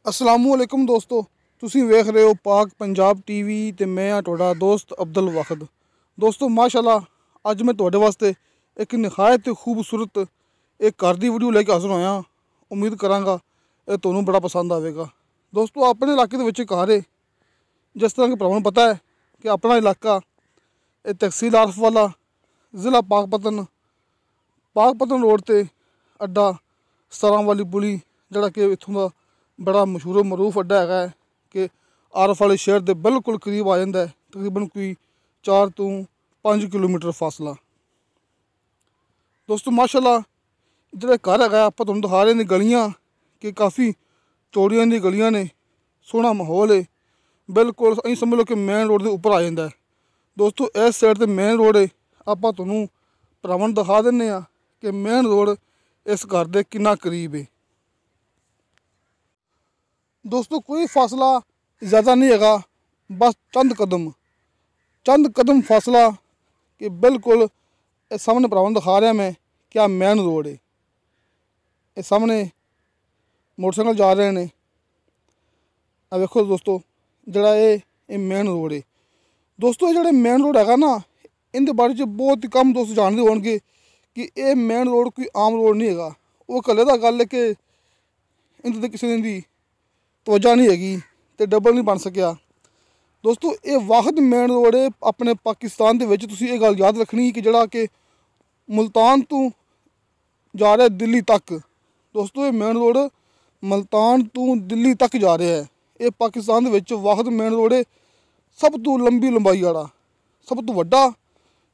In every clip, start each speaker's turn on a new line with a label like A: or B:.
A: असलामुअलैकुम दोस्तों, तुसी वेख रहे हो पाक पंजाब टीवी ते मैं हाँ तुहाडा दोस्त अब्दुल वाहिद। दोस्तों माशाल्लाह अज मैं तुहाडे वास्ते एक निहायत खूबसूरत एक घर की वीडियो लेके हाजिर होया। उम्मीद करांगा ये तुहानू बड़ा पसंद आवेगा। दोस्तों अपने इलाके दे विच एक घर है, जिस तरह कि भरावां नू पता है कि अपना इलाका ये तहसील आरफ वाला ज़िला पाकपतन रोड ते अड्डा सरां वाली पुली जिहड़ा कि इत्थों दा बड़ा मशहूर मरूफ अड्डा है कि आरफ वाले शहर के बिल्कुल करीब आ जाता है। तकरीबन कोई 4 तो 5 किलोमीटर फासला। दोस्तों माशाल्लाह जिहड़ा घर है आपां तुहानू दिखा रहे हैं गलियां कि काफ़ी चौड़ियां दी गलियां ने, सोहना माहौल है, बिल्कुल अं समझ लो कि मेन रोड के उपर आ जाता है। दोस्तों इस साइड ते मेन रोड है, आपां तुहानू भरावां नू दिखा दिंदे आ कि मेन रोड इस घर के कितना करीब है। दोस्तों कोई फासला ज़्यादा नहीं है, बस चंद कदम फासला कि बिल्कुल इस सामने भरावां नू दिखा रहा मैं क्या मेन रोड है। इस सामने मोटरसाइकिल जा रहे हैं। आ वेखो दोस्तों जड़ा ये मेन रोड है। दोस्तों ये मेन रोड है ना, इनके बारे च बहुत ही कम दोस्त जानते होंगे कि ये मेन रोड कोई आम रोड नहीं है। वो कल्ले दा गल है कि इंदे ते किसी दी तवज्जो नहीं हैगी तो डबल नहीं बन सकिया। दोस्तों ये वाहिद मेन रोड है अपने पाकिस्तान के विच। तुसीं ये गल याद रखनी कि जड़ा कि मुल्तान तो जा रहा है दिल्ली तक। दोस्तों ये मेन रोड मुल्तान तो दिल्ली तक जा रहा है। ये पाकिस्तान के विच वाहिद मेन रोड है, सब तो लंबी लंबाई वाला, सब तो वड्डा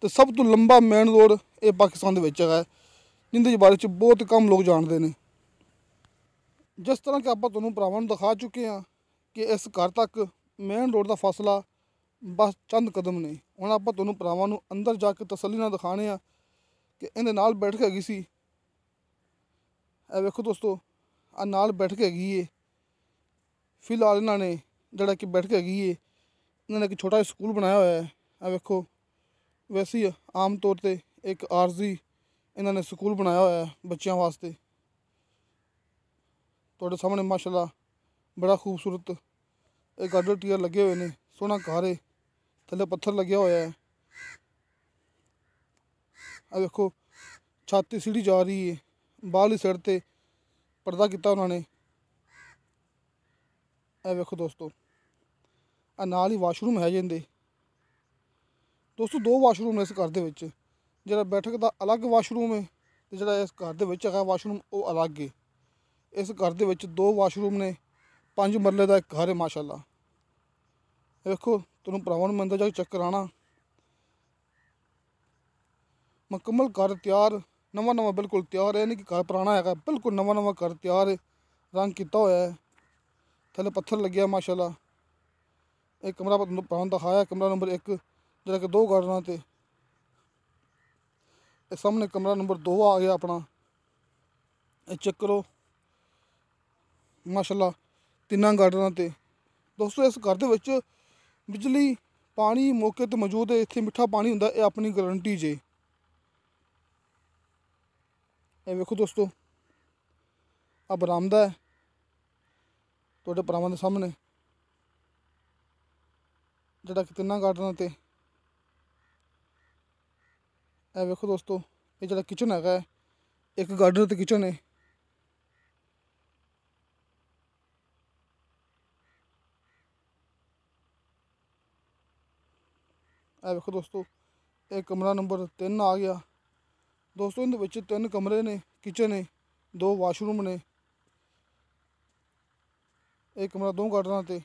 A: तो सब तो लंबा मेन रोड ये पाकिस्तान के विच है, जिंदे बारे च बहुत कम लोग जानते हैं। जिस तरह कि आप तुहानू भरावां नू दिखा चुके हैं कि इस घर तक मेन रोड का फासला बस चंद कदम ने। हुण आप तुहानू भरावां नू अंदर जाके तसल्ली नाल दिखाने आ कि इहदे नाल बैठक हैगी सी। वेखो दोस्तों आ नाल बैठक हैगी है। फिलहाल इन्होंने जड़ा कि बैठक हैगी है, इन्होंने एक छोटा स्कूल बनाया हुआ है। आ वेखो वैसे ही आम तौर पर एक आरजी इन्होंने स्कूल बनाया हुआ है बच्चों वास्ते। तुहाडे सामने माशाल्लाह बड़ा खूबसूरत एक गार्डर टीयर लगे हुए हैं, सोहना घर है, थल्ले पत्थर लग्या हुआ है। आ देखो छत ते सीढ़ी जा रही है, बाहरली साइड ते पर्दा किता उन्होंने। ए वेखो दोस्तों आ नाल ही वाशरूम है जिंदे। दोस्तों 2 वाशरूम ने इस घर दे विच, जिहड़ा बैठक का अलग वाशरूम है तो जिहड़ा इस घर दे विच है वाशरूम वो अलग है। इस घर दे विच 2 वाशरूम ने, 5 मरले का एक घर है माशाल्लाह। देखो तुहानू भरावां नू मैं अंदर जाके चेक कराना। मुकम्मल घर तैयार, नवा बिल्कुल तैयार है, नहीं कि घर पुराना है, बिल्कुल नवा घर तैयार है, रंग किया हुआ है, थल्ले पत्थर लगे माशाल्लाह। एक कमरा भरावां नू दिखाया, कमरा नंबर 1 जिहड़ा कि 2 गार्डनां ते। सामने कमरा नंबर 2 आ गया अपना। ये चेक करो माशाल्लाह 3 गार्डनां ते। दोस्तों इस घर दे विच बिजली पानी मौके ते मौजूद है। इत्थे मिठा पानी हुंदा, ये अपनी गारंटी जे। ये वेखो दोस्तों आ बरामदा है तुहाडे भरावां दे सामने, जिहड़ा कि 3 गार्डनां ते। ए वेखो दोस्तों ये जिहड़ा किचन है, एक गार्डन ते किचन है। ए वेखो दोस्तों एक कमरा नंबर 3 आ गया। दोस्तों इहदे विच 3 कमरे ने, किचन है, 2 वाशरूम ने, एक कमरा 2 गार्डनां ते।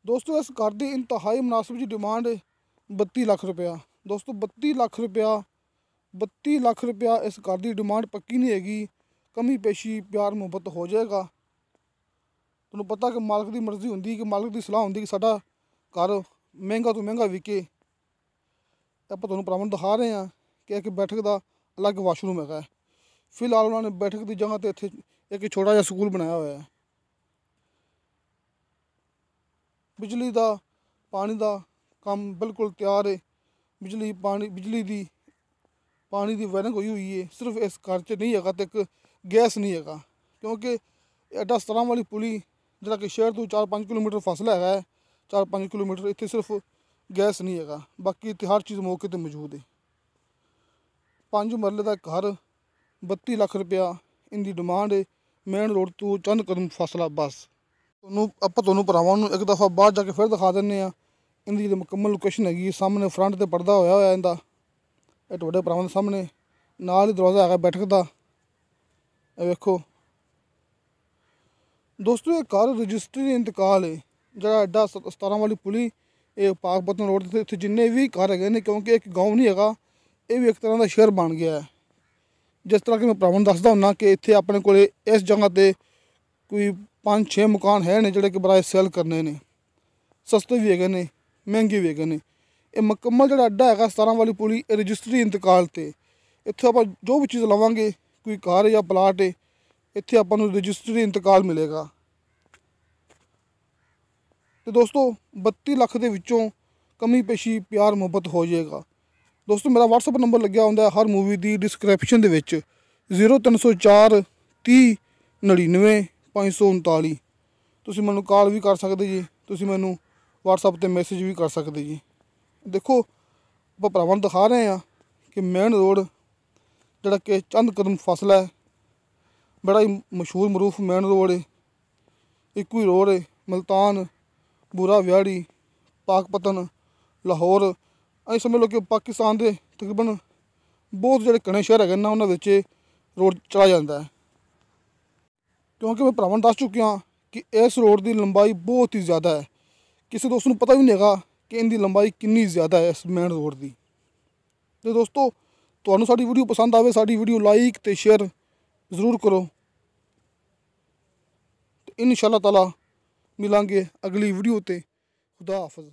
A: दोस्तों इस घर की इंतहाई मुनासिब जी डिमांड है 32 लाख रुपया। दोस्तों 32 लाख रुपया, 32 लाख रुपया इस घर की डिमांड पक्की नहीं हैगी। कमी पेशी प्यार मुहब्बत हो जाएगा। तुहानू पता कि मालक की मर्जी होंदी, कि मालक की सलाह होंदी कि साडा घर महंगा तो महंगा विके। आपां तुहानू भरावां नू दिखा रहे हैं कि एक बैठक का अलग वाशरूम है। फिलहाल उन्होंने बैठक की जगह तो इत्थे एक छोटा जिहा स्कूल बनाया हुआ है। बिजली का पानी का काम बिल्कुल तैयार है। बिजली पानी बिजली की पानी की वायरिंग हुई हुई है। सिर्फ इस घर च नहीं है तो एक गैस नहीं है, क्योंकि एडा 17 वाली पुली जिहड़ा कि शहर तो 4-5 किलोमीटर फासला है, 4-5 किलोमीटर, इत्थे सिर्फ गैस नहीं है, बाकी इत्थे हर चीज़ मौके पर मौजूद है। 5 मरले का घर 32 लाख रुपया इनकी डिमांड है। मेन रोड तो चंद कदम फासला बस। तुहानूं भरावां नूं एक दफ़ा बाहर जाके फिर दिखा दिंदे आ। इनकी जो मुकम्मल लोकेशन हैगी सामने फ्रंट ते पर्दा होया होया इंदा, ये तुहाडे भरावां दे सामने नाल ही दरवाज़ा है बैठक का, ये वेखो दोस्तों। ये घर रजिस्ट्री इंतकाल है जरा एडा 17 वाली पुली, ये पाकपतन रोड ते इत्थे जिन्ने भी घर है ने, क्योंकि एक गाँव नहीं है, ये भी एक तरह का शहर बन गया है। जिस तरह कि मैं भरावां नूं दसदा हुन्ना कि इत्थे अपने कोल इस जगह ते कोई 5-6 मकान है ने जिहड़े कि बराए सेल करने ने, सस्ते भी है ने महंगे भी है ने। ये मुकम्मल जो अड्डा है 17 वाली पुली रजिस्ट्री इंतकाल ते, इत्थे आप जो भी चीज़ लवांगे कोई घर या प्लाट है, इत्थे आपां नूं रजिस्ट्री इंतकाल मिलेगा। तो दोस्तों 32 लाख के विचों कमी पेशी प्यार मुहब्बत हो जाएगा। दोस्तों मेरा WhatsApp नंबर लग्या होंदा हर मूवी की डिस्क्रिप्शन दे विच 0304 30 99 539। तुसीं मैनूं कॉल भी कर सकते जी, तुसीं मैनूं WhatsApp ते मैसेज भी कर सकते जी। देखो आप भरावां नूं दिखा रहे हैं कि मेन रोड जिहड़ा कि चंद कदम फासला है, बड़ा ही मशहूर मरूफ मेन रोड है। इक्को ही रोड है, मुल्तान, बूरा व्याड़ी, पाकपतन, लाहौर, अं समझ लो कि पाकिस्तान के तकरीबन बहुत जोड़े कने शहर है ना उन्होंने रोड चला जाता है। क्योंकि मैं भरावां दस चुकिया कि इस रोड की लंबाई बहुत ही ज़्यादा है, किसी दोस्त को पता भी नहीं है कि इनकी लंबाई कितनी ज़्यादा है इस मेन रोड की। तो दोस्तों तुहानूं साडी वीडियो पसंद आवे, साडी वीडियो लाइक तो शेयर ज़रूर करो। तो इंशाअल्लाह ताला मिलांगे अगली वीडियो ते। खुदा हाफिज़।